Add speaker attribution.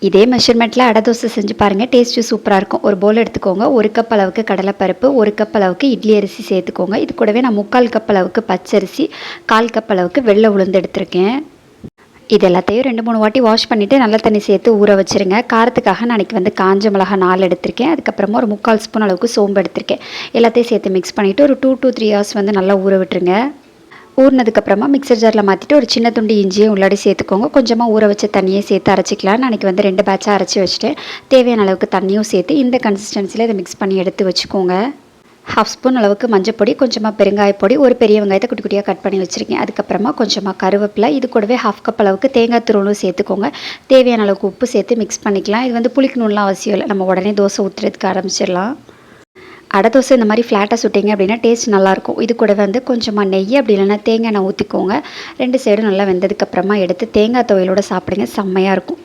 Speaker 1: இதே மெஷர்மெண்ட்டில் அடை தோசை செஞ்சு பாருங்கள், டேஸ்ட்டு சூப்பராக இருக்கும். ஒரு பவுல் எடுத்துக்கோங்க. 1 கப் அளவுக்கு கடலைப்பருப்பு, 1 கப் அளவுக்கு இட்லி அரிசி சேர்த்துக்கோங்க. இது கூடவே நான் 3/4 கப் அளவுக்கு பச்சரிசி, 1/4 கப் அளவுக்கு வெள்ளை உளுந்து எடுத்திருக்கேன். இது எல்லாத்தையும் 2-3 வாட்டி வாஷ் பண்ணிவிட்டு நல்ல தண்ணி சேர்த்து ஊற வச்சுருங்க. காரத்துக்காக நான் இன்றைக்கி காஞ்ச மிளகா 4 எடுத்திருக்கேன். அதுக்கப்புறமா ஒரு 3/4 ஸ்பூன் அளவுக்கு சோம்பு எடுத்திருக்கேன். எல்லாத்தையும் சேர்த்து மிக்ஸ் பண்ணிவிட்டு ஒரு 2 to 3 ஹவர்ஸ் நல்லா ஊற விட்டுருங்க. ஊறினதுக்கப்புறமா மிக்சர் ஜாரில் மாற்றிட்டு ஒரு சின்ன துண்டு இஞ்சியை உள்ளாடி சேர்த்துக்கோங்க. கொஞ்சமாக ஊற வச்ச தண்ணியை சேர்த்து அரைச்சிக்கலாம். நான் இன்றைக்கி 2 பேட்சாக அரைச்சி வச்சுட்டேன். தேவையான அளவுக்கு தண்ணியும் சேர்த்து இந்த கன்சிஸ்டன்சியில் இதை மிக்ஸ் பண்ணி எடுத்து வச்சுக்கோங்க. 1/2 ஸ்பூன் அளவுக்கு மஞ்சப்பொடி, கொஞ்சமாக பெருங்காயப்பொடி, ஒரு பெரிய வெங்காயத்தை குட்டி குட்டியாக கட் பண்ணி வச்சுருக்கேன். அதுக்கப்புறமா கொஞ்சமாக கருவேப்பிலை, இது கூடவே 1/2 கப் அளவுக்கு தேங்காய் துருவலும் சேர்த்துக்கோங்க. தேவையான அளவுக்கு உப்பு சேர்த்து மிக்ஸ் பண்ணிக்கலாம். இது புளிக்கணும்லாம் அவசியம் இல்லை, நம்ம உடனே தோசை ஊற்றுறதுக்கு ஆரம்பிச்சிடலாம். அடை தோசை இந்த மாதிரி ஃப்ளாட்டாக சுட்டிங்க அப்படின்னா டேஸ்ட் நல்லாயிருக்கும். இது கூட கொஞ்சமாக நெய் அப்படி இல்லைன்னா தேங்காய் எண்ணெய் ஊற்றிக்கோங்க. 2 சைடும் நல்லா வெந்ததுக்கப்புறமா எடுத்து தேங்காய் துவையலோடு சாப்பிடுங்க, செம்மையாக இருக்கும்.